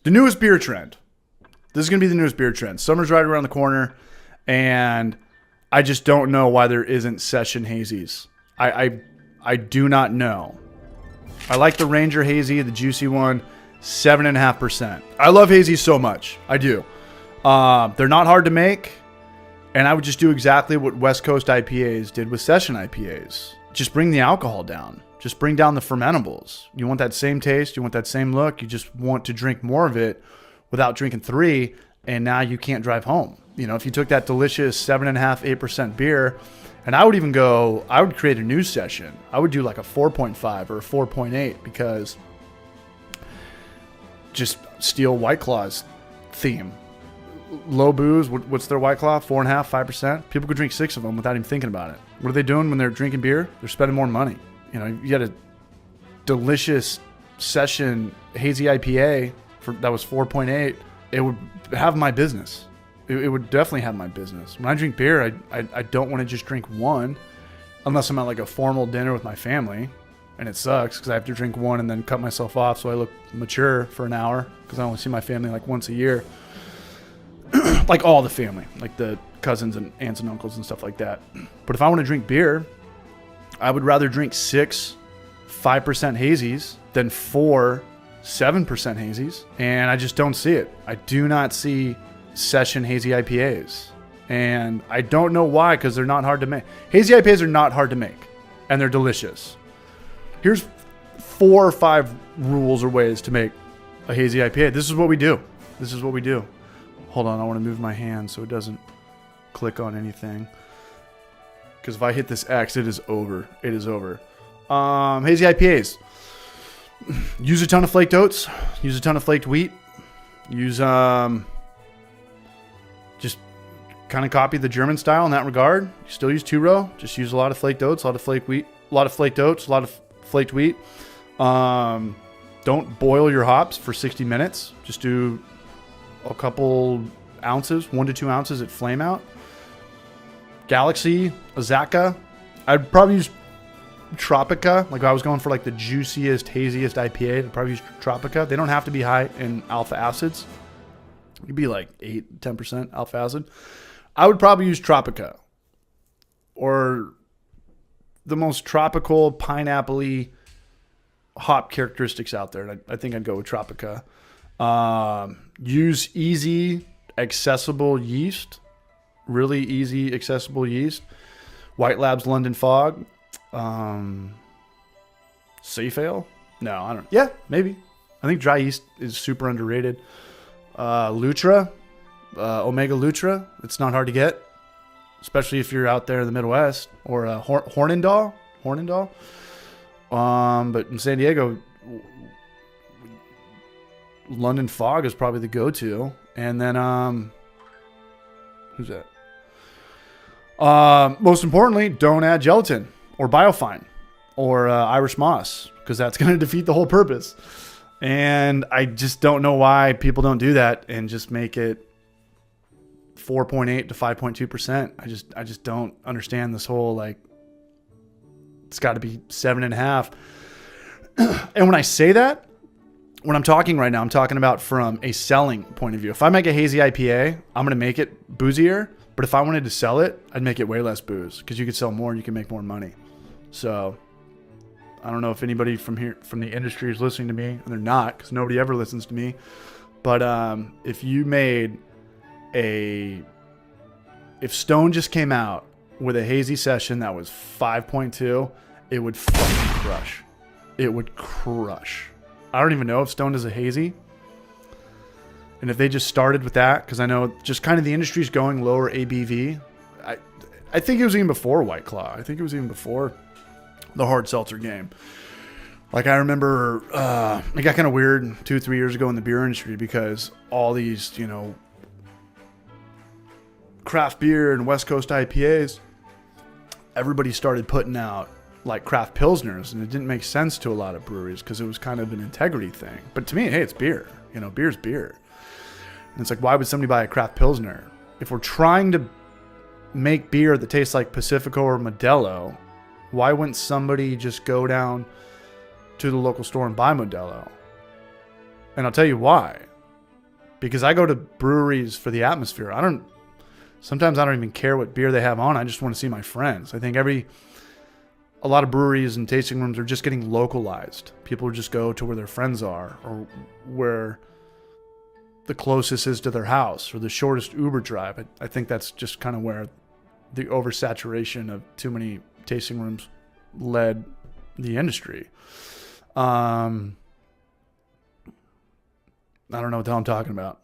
The newest beer trend. This is going to be the newest beer trend. Summer's right around the corner, and I just don't know why there isn't session hazies. I do not know. I like the Ranger Hazy, the juicy one, 7.5%. I love hazies so much. I do. They're not hard to make, and I would just do exactly what West Coast IPAs did with session IPAs. Just bring the alcohol down. Just bring down the fermentables. You want that same taste. You want that same look. You just want to drink more of it without drinking 3, and now you can't drive home. You know, if you took that delicious 7.5%, 8% beer, and I would create a new session. I would do like a 4.5 or a 4.8 because just steal White Claw's theme. Low booze, what's their White Claw? 4.5%, 5%? People could drink 6 of them without even thinking about it. What are they doing when they're drinking beer? They're spending more money. You know, you got a delicious session hazy IPA that was 4.8. It would have my business. It would definitely have my business. When I drink beer, I don't want to just drink one unless I'm at like a formal dinner with my family, and it sucks because I have to drink one and then cut myself off so I look mature for an hour because I only see my family like once a year. Like all the family, like the cousins and aunts and uncles and stuff like that. But if I want to drink beer, I would rather drink 6 5% hazies than 4 7% hazies, and I just don't see it. I do not see session hazy IPAs, and I don't know why, because they're not hard to make. Hazy IPAs are not hard to make, and they're delicious. Here's 4 or 5 rules or ways to make a hazy IPA. This is what we do. This is what we do. Hold on, I want to move my hand so it doesn't click on anything, because if I hit this X, it is over. It is over. Hazy IPAs. Use a ton of flaked oats. Use a ton of flaked wheat. Use just kind of copy the German style in that regard. You still use 2-row. Just use a lot of flaked oats, a lot of flaked wheat, a lot of flaked oats, a lot of flaked wheat. Don't boil your hops for 60 minutes. Just do a couple ounces, 1 to 2 ounces at flame out. Galaxy, Azaka. I'd probably use Tropica. Like if I was going for like the juiciest, haziest IPA, I'd probably use Tropica. They don't have to be high in alpha acids. It could be like 8, 10% alpha acid. I would probably use Tropica. Or the most tropical, pineapple-y hop characteristics out there. I think I'd go with Tropica. Use easy, accessible yeast. Really easy, accessible yeast. White Labs London Fog. Safe Ale? No, I don't. Yeah, maybe. I think dry yeast is super underrated. Lutra. Omega Lutra. It's not hard to get, especially if you're out there in the Midwest. Or Hornindal. But in San Diego, London Fog is probably the go-to. And then, who's that? Most importantly, don't add gelatin or biofine or Irish moss, because that's going to defeat the whole purpose. And I just don't know why people don't do that and just make it 4.8 to 5.2%. I just don't understand this whole, like, it's got to be 7.5. And when I say that, when I'm talking right now, I'm talking about from a selling point of view. If I make a hazy IPA, I'm going to make it boozier. But if I wanted to sell it, I'd make it way less booze, because you could sell more and you can make more money. So I don't know if anybody from here, from the industry, is listening to me, and they're not, because nobody ever listens to me. But if you made if Stone just came out with a hazy session that was 5.2, it would fucking crush. It would crush. I don't even know if Stone does a hazy. And if they just started with that, because I know just kind of the industry's going lower ABV. I think it was even before White Claw. I think it was even before the hard seltzer game. Like, I remember it got kind of weird 2-3 years ago in the beer industry, because all these, you know, craft beer and West Coast IPAs, everybody started putting out like craft pilsners, and it didn't make sense to a lot of breweries because it was kind of an integrity thing. But to me, hey, it's beer. You know, beer's beer. And it's like, why would somebody buy a craft pilsner? If we're trying to make beer that tastes like Pacifico or Modelo, why wouldn't somebody just go down to the local store and buy Modelo? And I'll tell you why. because I go to breweries for the atmosphere. Sometimes I don't even care what beer they have on. I just want to see my friends. I think a lot of breweries and tasting rooms are just getting localized. People just go to where their friends are, or where the closest is to their house, or the shortest Uber drive. I think that's just kind of where the oversaturation of too many tasting rooms led the industry. I don't know what the hell I'm talking about.